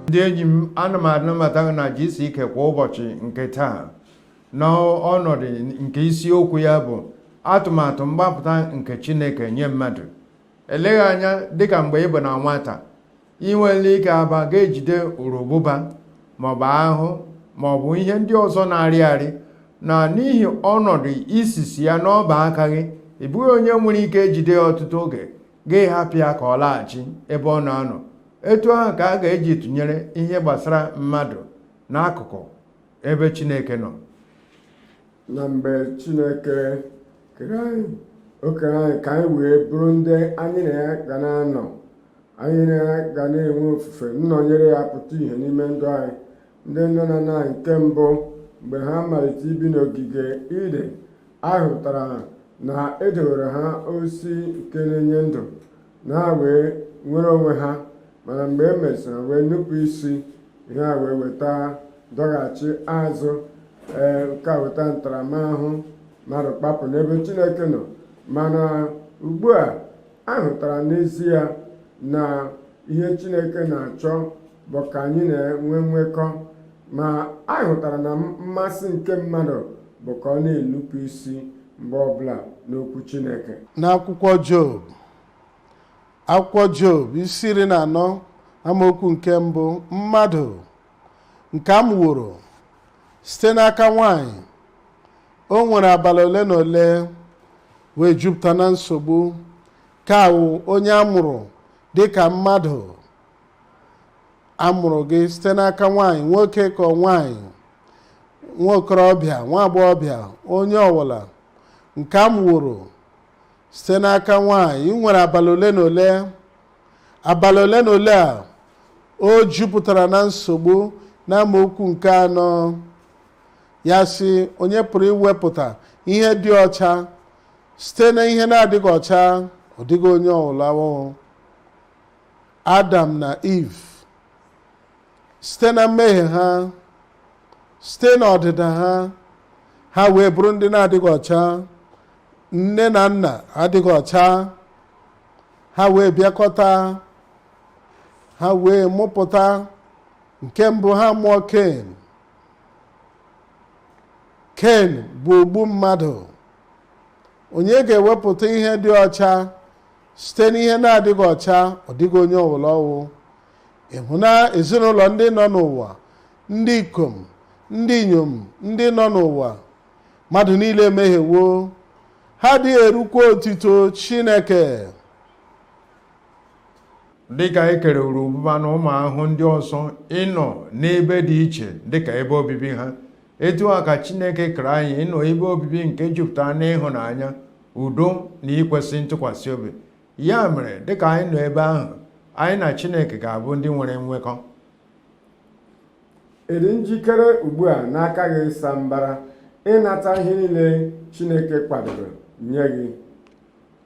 ndị enyi m, ana m anabata na jisi ike kwa ụbọchị nke taa n'ọnọdụ nke isiokwu ya bụ atụmatụ mgbapụta nke Chineke nye mmadụ. Eleghị anya dịka mgbe ị bụ na nwata, ị nwere ike aba ga-ejide urubụba maọbụ ahụ maọbụ ihe ndị ọzọ na-arị arị, na n'ihi ọnọdụ isisi ya n'ọba aka gị, ị bụghị onye nwere ike ejide ya ọtụtụ oge, ga-ehapụ ya ka ọ laghachi ebe ọ na-anọ. Etu ahụ ka a ga-eji tụnyere ihe gbasara mmadụ n'akụkụ ebe Chineke nọ. Na mgbe Chineke kere anyị, o kere anyị ka anyị wee bụrụ ndị anyị na ya ga na-anọ, anyị na ya ga na-enwe ofufe nnọnyere ya pụta ihe n'ime ndụ anyị. Ndị nne na nna anyị nke mbụ, mgbe ha malite ibi n'ogige Iden, ahụtara na edowere ha osi nke na-enye ndụ na ha wee nwere onwe ha, mana mgbe e mesịrị wee nupụ isi, ihe a wee weta dọghachi azụ, nke a weta ntaramahụhụ, mmadụ kpapụ n'ebe Chineke nọ. Mana ugbu a ahụtara n'ezie na ihe Chineke na-achọ bụ ka anyị na-enwe nwekọ, ma ahụtara na mmasị nke mmadụ bụ ka ọ na-enupụ isi mgbe ọbụla n'okwu Chineke. N'akwụkwọ Job isi 14 amaokwu nke mbụ, mmadụ nke a mụworo site n'aka nwanyị, o nwere abalị ole na ole wee jupụta na nsogbu, ka awụ onye amụrụ dị ka mmadụ amụrụ gị site n'aka nwanyị, nwoke ka nwanyị, nwa okorobịa, nwa agbọghọbịa, onye ọwụla nke amụworo site n'aka nwanyị, ị nwere abalị ole na ole. Abalị ole na ole a o jupụtara na nsogbu. Na amaokwu nke 4 ya sị, onye pụrụ iwepụta ihe dị ọcha site na ihe na-adịghị ọcha? Ọ dịghị onye ọbụla. Adam na Eve, site na mmehie ha, site na ọdịda ha, ha wee bụrụ ndị na-adịghị ọcha. Nne na nna adịghị ọcha, ha wee bịakọta, ha wee mụpụta. Nke mbụ ha mụọ Ken bụ ogbu mmadụ. Onye ga-ewepụta ihe dị ọcha site n'ihe na-adịghị ọcha? Ọ dịghị onye ọbụla. Ịhụ na ezinụlọ ndị nọ n'ụwa, ndị ikom, ndị inyom ndị nọ n'ụwa, mmadụ niile emehiewo, ha adịghị erukwa otito Chineke. Dịka e kere urubụba na ụmụ ahụhụ ndị ọzọ ịnọ n'ebe dị iche dịka ebe obibi ha, etu a ka Chineke kere anyị ịnọ ebe obibi nke jupụtara n'ịhụnanya, udo na ikwesị ntụkwasị obi. Ya mere, dịka anyị nọ ebe ahụ, anyị na Chineke ga-abụ ndị nwere nwekọ. Ịdị njikere ugbu a n'aka gị sambara ịnata ihe niile Chineke kwadoro nye gị?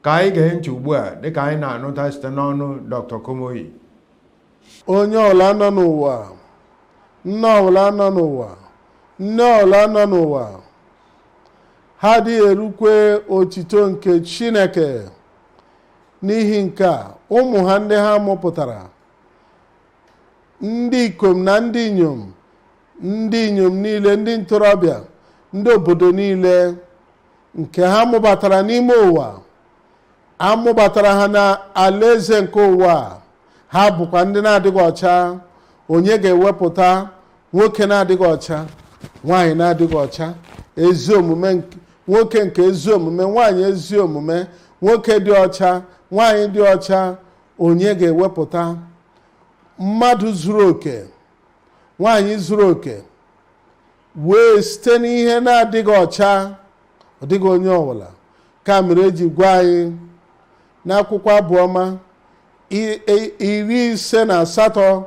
Ka anyị gee ntị ugbu a dịka anyị na-anụta site n'ọnụ Dr. Komoyi. Onye ọbụla nọ n'ụwa, nne ọbụla nọ n'ụwa, nne ọbụla nọ n'ụwa, ha adịghị erukwe otito nke Chineke. N'ihi nke a, ụmụ ha ndị ha mụpụtara, ndị ikom na ndị inyom niile, ndị ntorobịa, ndị obodo niile nke ha mụbatara n'ime ụwa, amụbatara ha na alaeze nke ụwa, ha bụkwa ndị na-adịghị ọcha. Onye ga-ewepụta nwoke na-adịghị ọcha, nwaanyị na-adịghị ọcha, ezi omume, nwoke nke ezi omume, nwaanyị ezi omume, nwoke dị ọcha, nwaanyị dị ọcha? Onye ga-ewepụta mmadụ zuru oke, nwaanyị zuru oke, wee site n'ihe na-adịghị ọcha? Ọ dịghị onye ọbụla. Ka mere eji gwa anyị n'akwụkwọ Abụọma 58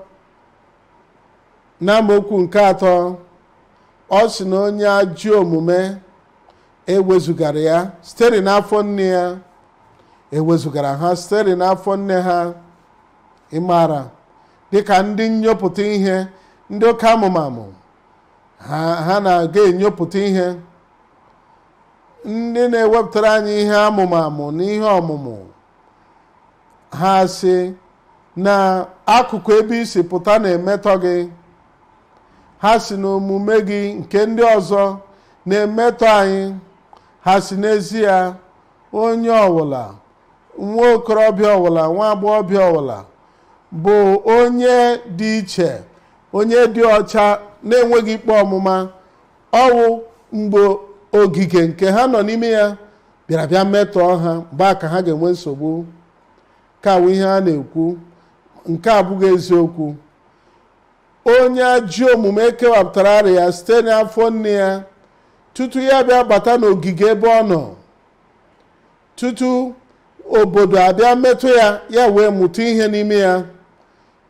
na amaokwu nke 3, ọ sị na onye ajọ omume ewezugara ya sitere n'afọ nne ya, ewezugara ha sitere n'afọ nne ha. Ịmara, dịka ndị nnyopụta ihe, ndị oke amụmamụ, ha na-aga enyopụta ihe. Ndị na-ewepụtara anyị ihe amụmamụ na ihe ọmụmụ, ha sị na akụkụ ebe isi pụta na-emetọ gị, ha si na omume gị nke ndị ọzọ na-emetọ anyị, ha si n'ezie onye ọwụla, nwa okorobịa ọwụla, nwa agbọghọbịa ọwụla bụ onye dị iche, onye dị ọcha, na-enweghị ikpe ọmụma. Ọwụ mgbe ogige nke ha nọ n'ime ya bịara bịa metọọ ha, mgbe ka ha ga-enwe nsogbu. Ka awụ ihe a na-ekwu, nke abụghị eziokwu. Onye ajọ omume kewapụtara arịa ya site n'afọ nne ya tutu ya bịa bata n'ogige ebe ọ nọ, tutu obodo abịa metụ ya, ya wee mụta ihe n'ime ya.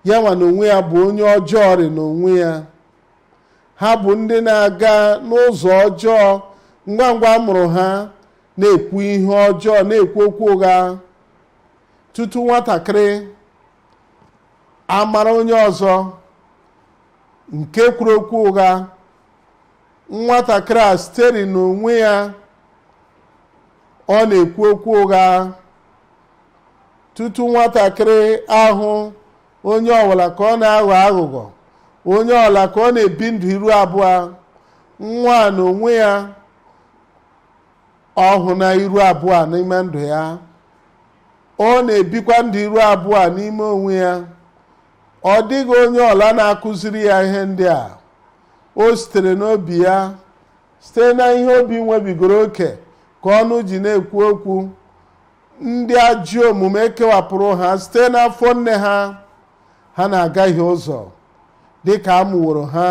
Ya nwa n'onwe ya bụ onye ọjọọ rị n'onwe ya. Ha bụ ndị na-aga n'ụzọ ọjọọ, ngwa ngwa mụrụ ha na-ekwu ihe ọjọọ, na-ekwu okwu ụgha. Tutu nwatakịrị amara onye ọzọ nke kwuru okwu ụgha, nwatakịrị a sitere n'onwe ya ọ na-ekwu okwu ụgha. Tutu nwatakịrị ahụ onye ọbụla ka ọ na-aghọ aghụghọ, onye ọbụla ka ọ na-ebi ndụ iru abụọ, nwa na onwe ya ọhụ na iru abụọ n'ime ndụ ya, ọ na-ebikwa ndụ iru abụọ n'ime onwe ya. Ọ dịghị onye ọla na-akụziri ya ihe ndị a. O sitere n'obi ya, site na ihe obi nwebigoro oke ka ọnụ ji na-ekwu okwu. Ndị ajọ omume kewapụrụ ha site n'afọ nne ha, ha na-agaghị ụzọ dị ka a mụworo ha.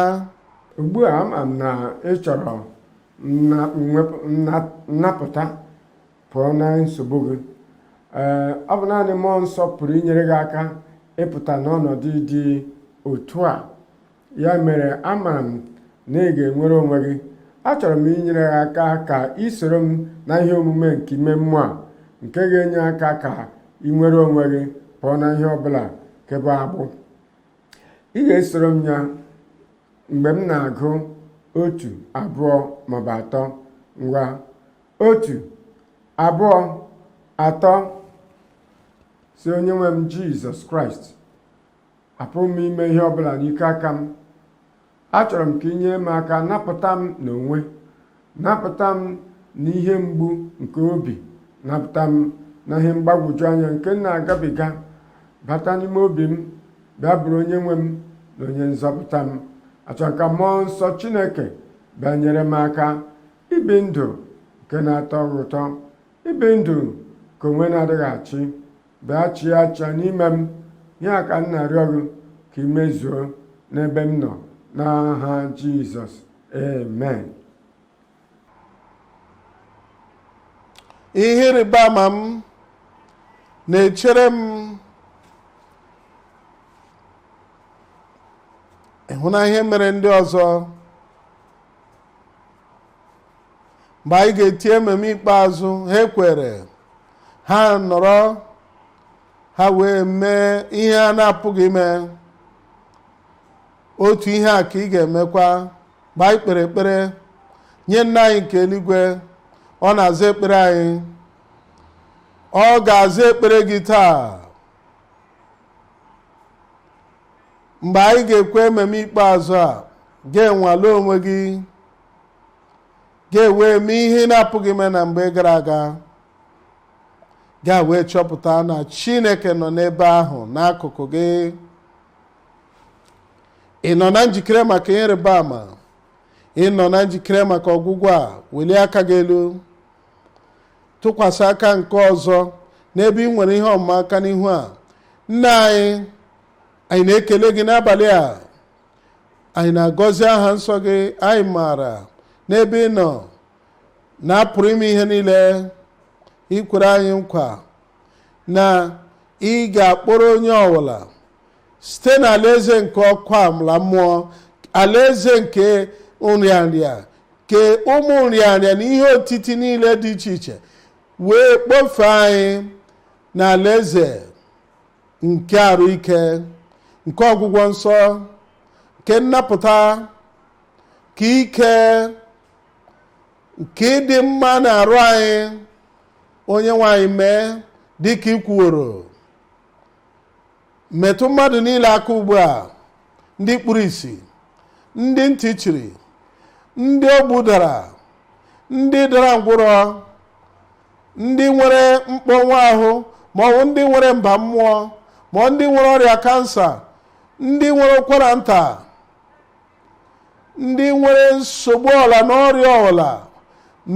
Ugbu a ama m na ị chọrọ nnapụta pụọ na nsogbu gị. Ọ bụ naanị mmụọ nsọ pụrụ inyere gị aka ịpụta n'ọnọdụ dị otu a. Ya mere amara m na ị ga-enwere onwe gị. Achọrọ m inyere gị aka ka ị soro m na ihe omume nke ime mmụọ a, nke ga-enye aka ka ị nwere onwe gị pụọ na ihe ọbụla kebe agbụ. Ị ga-esoro m ya mgbe m na-agụ 1, 2 maọbụ 3. Ngwa 1, 2, 3. Si onye nwe m Jizọs Kraịst, apụrụ m ime ihe ọbụla n'ike aka m. Achọrọ m ka ị nyere m aka, napụta m n'onwe, napụta m n'ihe mgbu nke obi, napụta m na ihe mgbagwoju anya nke m na-agabiga. Bata n'ime obi m, bịa bụrụ onye nwe m na onye nzọpụta m. Achọrọ ka mmụọ nsọ Chineke bịa nyere m aka ibi ndụ nke na-atọ ụtọ, ibi ndụ ka onwe na-adịghị achị. Bịa chịa achịa n'ime m. Ihe a ka m na-arịọ gị ka ị mezuo n'ebe m nọ, n'aha Jizọs, amen. Ihe ịrịba ama m na-echere m. Ịhụna ihe mere ndị ọzọ mgbe anyị ga-eti ememe ikpeazụ, ha ekwere, ha nọrọ, ha wee mee ihe a na-apụghị ime. Otu ihe a ka ị ga-emekwa mgbe anyị kpere ekpere nye nna anyị nke eluigwe. Ọ na-aza ekpere anyị, ọ ga-aza ekpere gị taa. Mgbe anyị ga-ekwe ememe ikpeazụ a, ga-enwale onwe gị, ga-ewe mee ihe na-apụghị ime na mgbe gara aga, ga-wee chọpụta na Chineke nọ n'ebe ahụ n'akụkụ gị. Ị nọ na njikere maka ihe ịrịba ama? Ị nọ na njikere maka ọgwụgwọ a? Welie aka gị elu, tụkwasị aka nke ọzọ n'ebe ị nwere ihe ọmụma aka n'ihu a. Nna anyị na-ekele gị n'abalị a. Anyị na-agọzi aha nsọ gị. Anyị maara n'ebe ị nọ na apụrụ ime ihe niile. Ikwere anyị nkwa na ị ga-akpọrọ onye ọbụla site n'alaeze nke ọkụ amala mmụọ, alaeze nke nrịanrịa, ke ụmụ nrịanrịa na ihe otiti niile dị iche iche, wee kpọfee anyị n'alaeze nke arụ ike, nke ọgwụgwọ nsọ, nke nnapụta, ka ike, nke ịdị mma na-arụ anyị. Onye nwe anyị mee dị ka ị kwuworo metụ mmadụ niile aka ugbu a, ndị kpuru ìsì, ndị ntị chiri, ndị ogbu dara, ndị dara ngwụrọ, ndị nwere mkpọnwụ ahụ, ma ọ bụ ndị nwere mba mmụọ, ma ọ ndị nwere ọrịa kansa, ndị nwere ụkwara nta, ndị nwere nsogbu ọla na ọrịa ọla,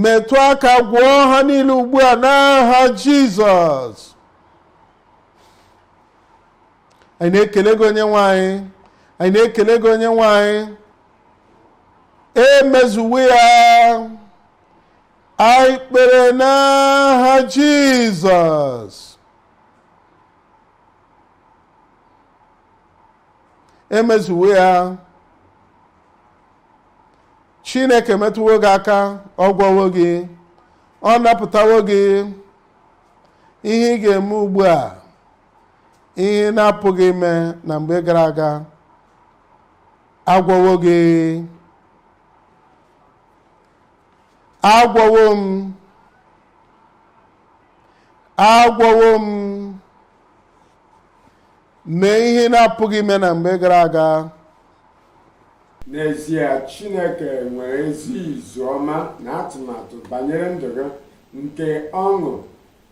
metụ aka gwọọ ha niile ugbu a n'aha Jizọs. Anyị na-ekele gị Onyenwe anyị, anyị na-ekele gị Onyenwe anyị. Emezuwe ya, anyị kpere n'aha Jizọs. Emezuwe ya. Chineke metụwo gị aka, ọ gwọwo gị, ọ napụtawo gị. Ihe ị ga-eme ugbu a, ihe na-apụghị ime na mgbe gara aga, agwọwo gị. Agwọwo m, agwọwo m. Mee ihe na-apụghị ime na mgbe gara aga. N'ezie, Chineke nwere ezi izu ọma na atụmatụ banyere ndụ gị, nke ọṅụ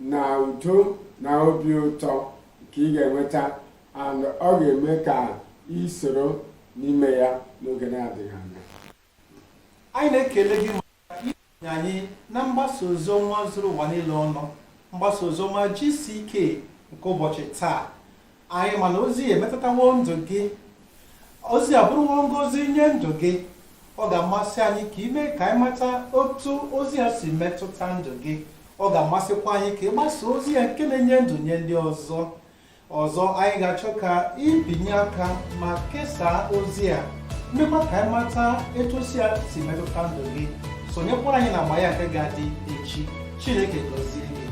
na udo na obi ụtọ nke ị ga-enweta, and ọ ga-eme ka ị soro n'ime ya n'oge na-adịghị anya. Anyị na-ekele gị maka inye anyị na mgbasa ozi ọma zuru ụwa niile ọnụ, mgbasa ozi ọma GCK nke ụbọchị taa. Anyị mana ozi emetụtawo ndụ gị, ozi abụrụwo ngozi nye ndụ gị. Ọ ga-amasị anyị ka ime ka anyị mata otu ozi ya si metụta ndụ gị. Ọ ga-amasịkwa anyị ka ị gbasa ozi ya nke na-enye ndụ nye ndị ọzọ. Anyị ga-achọ ka ibinye aka ma kesaa ozi a, mmekwa ka anyị mata etu ozi ya si metụta ndụ gị. Sonyekwara anyị na agba ya nke ga-adị echi. Chineke gọzie gị.